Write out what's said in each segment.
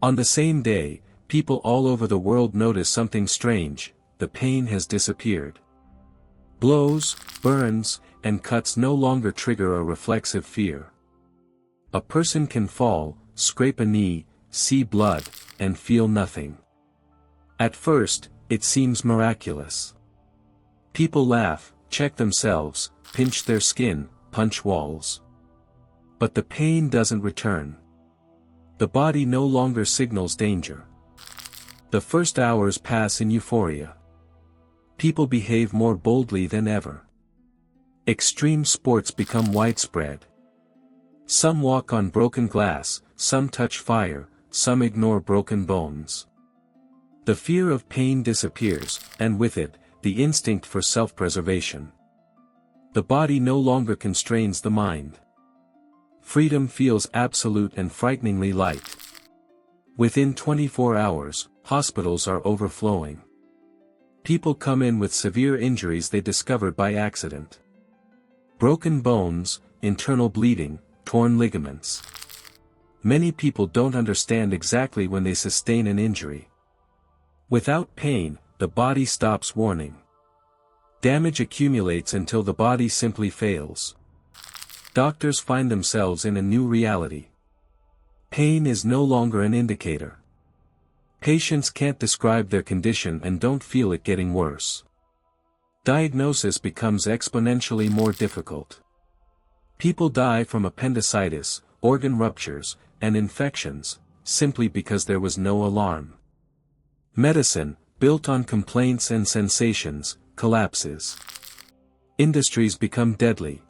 On the same day, people all over the world notice something strange: the pain has disappeared. Blows, burns, and cuts no longer trigger a reflexive fear. A person can fall, scrape a knee, see blood, and feel nothing. At first, it seems miraculous. People laugh, check themselves, pinch their skin, punch walls. But the pain doesn't return. The body no longer signals danger. The first hours pass in euphoria. People behave more boldly than ever. Extreme sports become widespread. Some walk on broken glass, some touch fire, some ignore broken bones. The fear of pain disappears, and with it, the instinct for self-preservation. The body no longer constrains the mind. Freedom feels absolute and frighteningly light. Within 24 hours, hospitals are overflowing. People come in with severe injuries they discovered by accident. Broken bones, internal bleeding, torn ligaments. Many people don't understand exactly when they sustain an injury. Without pain, the body stops warning. Damage accumulates until the body simply fails. Doctors find themselves in a new reality. Pain is no longer an indicator. Patients can't describe their condition and don't feel it getting worse. Diagnosis becomes exponentially more difficult. People die from appendicitis, organ ruptures, and infections, simply because there was no alarm. Medicine, built on complaints and sensations, collapses. Industries become deadly.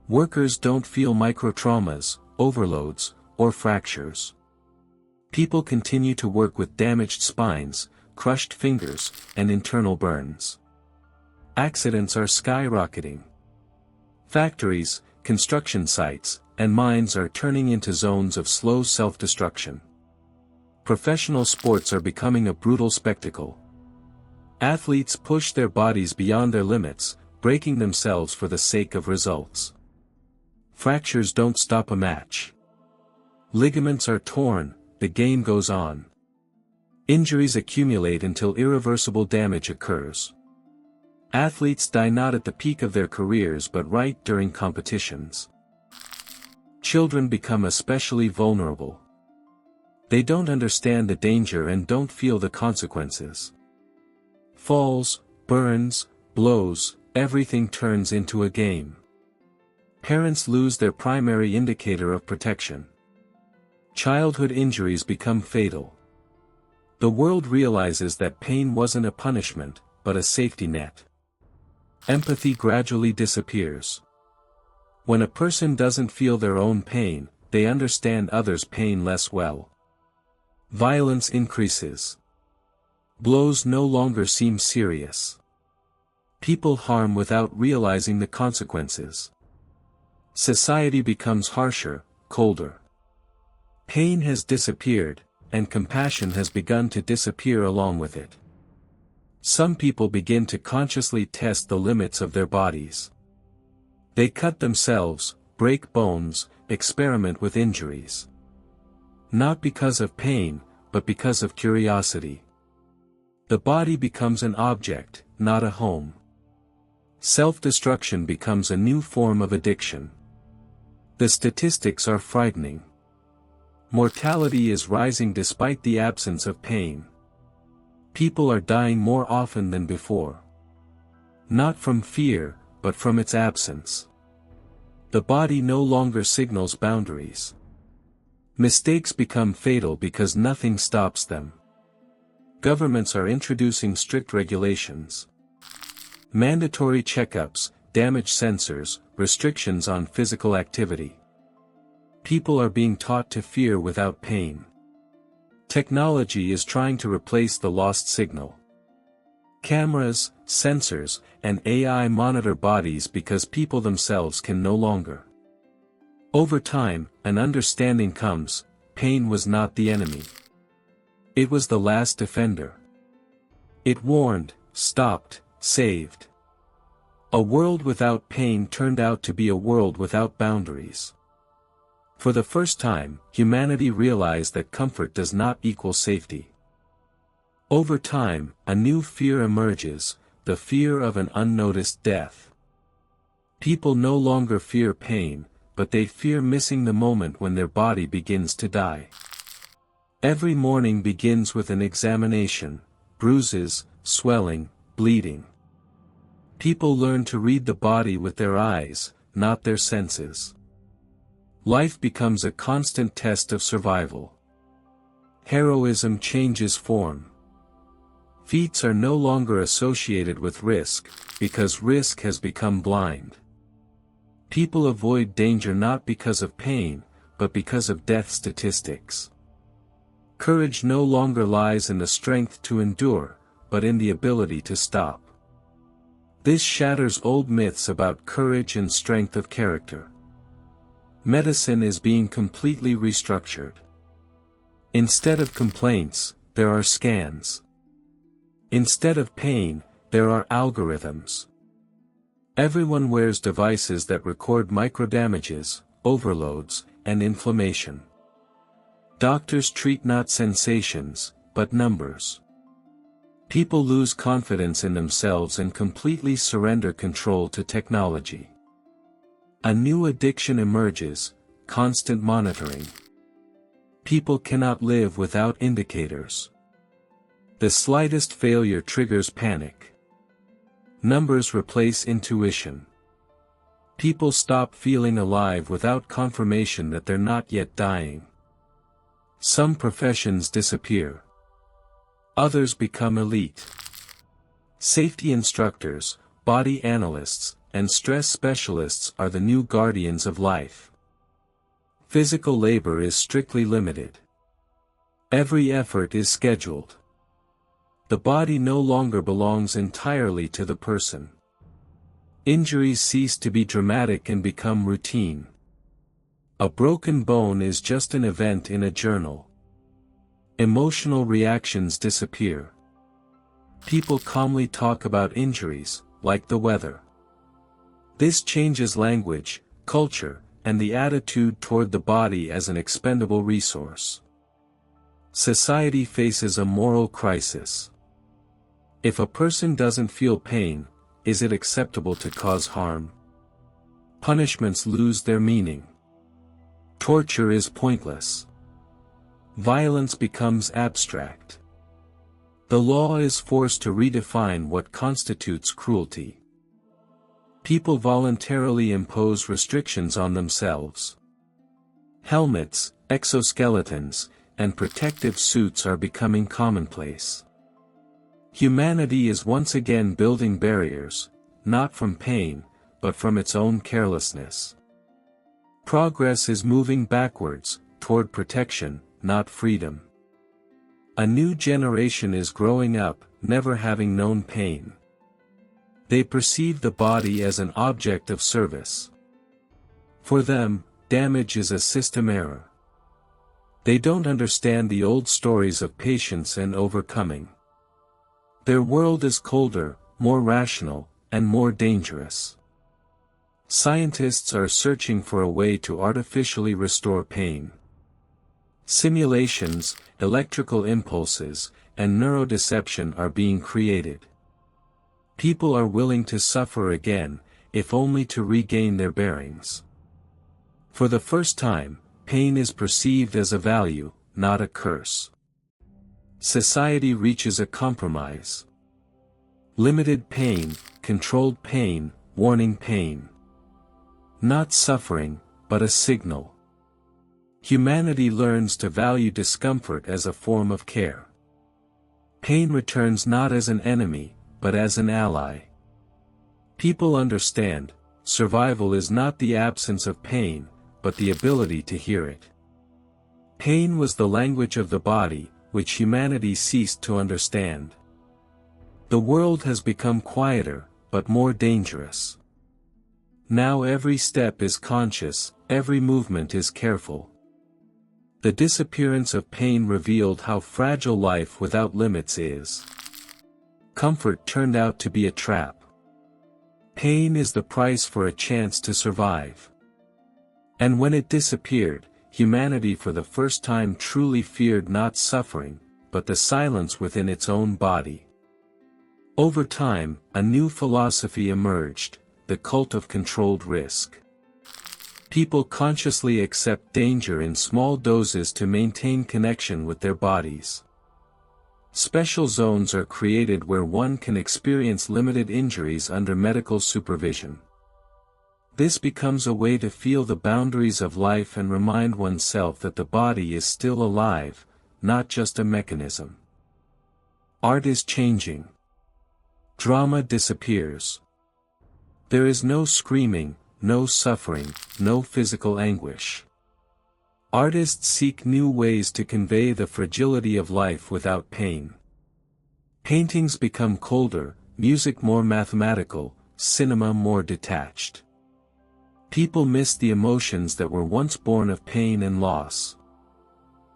Workers don't feel microtraumas, overloads, or fractures. People continue to work with damaged spines, crushed fingers, and internal burns. Accidents are skyrocketing. Factories, construction sites, and mines are turning into zones of slow self-destruction. Professional sports are becoming a brutal spectacle. Athletes push their bodies beyond their limits, breaking themselves for the sake of results. Fractures don't stop a match. Ligaments are torn, the game goes on. Injuries accumulate until irreversible damage occurs. Athletes die not at the peak of their careers but right during competitions. Children become especially vulnerable. They don't understand the danger and don't feel the consequences. Falls, burns, blows, everything turns into a game. Parents lose their primary indicator of protection. Childhood injuries become fatal. The world realizes that pain wasn't a punishment, but a safety net. Empathy gradually disappears. When a person doesn't feel their own pain, they understand others' pain less well. Violence increases. Blows no longer seem serious. People harm without realizing the consequences. Society becomes harsher, colder. Pain has disappeared, and compassion has begun to disappear along with it. Some people begin to consciously test the limits of their bodies. They cut themselves, break bones, experiment with injuries. Not because of pain, but because of curiosity. The body becomes an object, not a home. Self-destruction becomes a new form of addiction. The statistics are frightening. Mortality is rising despite the absence of pain. People are dying more often than before. Not from fear, but from its absence. The body no longer signals boundaries. Mistakes become fatal because nothing stops them. Governments are introducing strict regulations. Mandatory checkups, damage sensors, restrictions on physical activity. People are being taught to fear without pain. Technology is trying to replace the lost signal. Cameras, sensors, and AI monitor bodies because people themselves can no longer. Over time, an understanding comes: pain was not the enemy. It was the last defender. It warned, stopped, saved. A world without pain turned out to be a world without boundaries. For the first time, humanity realized that comfort does not equal safety. Over time, a new fear emerges, the fear of an unnoticed death. People no longer fear pain, but they fear missing the moment when their body begins to die. Every morning begins with an examination, bruises, swelling, bleeding. People learn to read the body with their eyes, not their senses. Life becomes a constant test of survival. Heroism changes form. Feats are no longer associated with risk, because risk has become blind. People avoid danger not because of pain, but because of death statistics. Courage no longer lies in the strength to endure, but in the ability to stop. This shatters old myths about courage and strength of character. Medicine is being completely restructured. Instead of complaints, there are scans. Instead of pain, there are algorithms. Everyone wears devices that record microdamages, overloads, and inflammation. Doctors treat not sensations, but numbers. People lose confidence in themselves and completely surrender control to technology. A new addiction emerges, constant monitoring. People cannot live without indicators. The slightest failure triggers panic. Numbers replace intuition. People stop feeling alive without confirmation that they're not yet dying. Some professions disappear. Others become elite. Safety instructors, body analysts, and stress specialists are the new guardians of life. Physical labor is strictly limited. Every effort is scheduled. The body no longer belongs entirely to the person. Injuries cease to be dramatic and become routine. A broken bone is just an event in a journal. Emotional reactions disappear. People calmly talk about injuries, like the weather. This changes language, culture, and the attitude toward the body as an expendable resource. Society faces a moral crisis. If a person doesn't feel pain, is it acceptable to cause harm? Punishments lose their meaning. Torture is pointless. Violence becomes abstract. The law is forced to redefine what constitutes cruelty. People voluntarily impose restrictions on themselves. Helmets, exoskeletons, and protective suits are becoming commonplace. Humanity is once again building barriers, not from pain, but from its own carelessness. Progress is moving backwards, toward protection, not freedom. A new generation is growing up, never having known pain. They perceive the body as an object of service. For them, damage is a system error. They don't understand the old stories of patience and overcoming. Their world is colder, more rational, and more dangerous. Scientists are searching for a way to artificially restore pain. Simulations, electrical impulses, and neurodeception are being created. People are willing to suffer again, if only to regain their bearings. For the first time, pain is perceived as a value, not a curse. Society reaches a compromise. Limited pain, controlled pain, warning pain. Not suffering, but a signal. Humanity learns to value discomfort as a form of care. Pain returns not as an enemy, but as an ally. People understand, survival is not the absence of pain, but the ability to hear it. Pain was the language of the body, which humanity ceased to understand. The world has become quieter, but more dangerous. Now every step is conscious, every movement is careful. The disappearance of pain revealed how fragile life without limits is. Comfort turned out to be a trap. Pain is the price for a chance to survive. And when it disappeared, humanity for the first time truly feared not suffering, but the silence within its own body. Over time, a new philosophy emerged, the cult of controlled risk. People consciously accept danger in small doses to maintain connection with their bodies. Special zones are created where one can experience limited injuries under medical supervision. This becomes a way to feel the boundaries of life and remind oneself that the body is still alive, not just a mechanism. Art is changing. Drama disappears. There is no screaming, no suffering, no physical anguish. Artists seek new ways to convey the fragility of life without pain. Paintings become colder, music more mathematical, cinema more detached. People miss the emotions that were once born of pain and loss.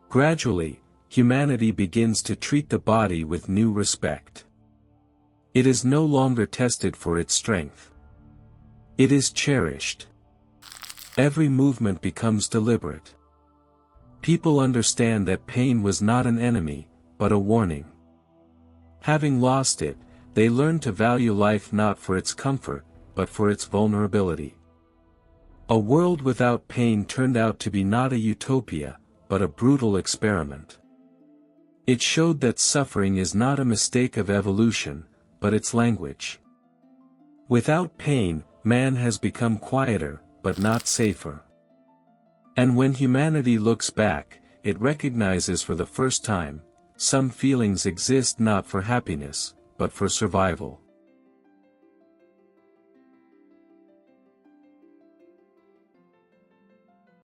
Gradually, humanity begins to treat the body with new respect. It is no longer tested for its strength. It is cherished. Every movement becomes deliberate. People understand that pain was not an enemy, but a warning. Having lost it, they learn to value life not for its comfort, but for its vulnerability. A world without pain turned out to be not a utopia, but a brutal experiment. It showed that suffering is not a mistake of evolution, but its language. Without pain, man has become quieter, but not safer. And when humanity looks back, it recognizes for the first time, some feelings exist not for happiness, but for survival.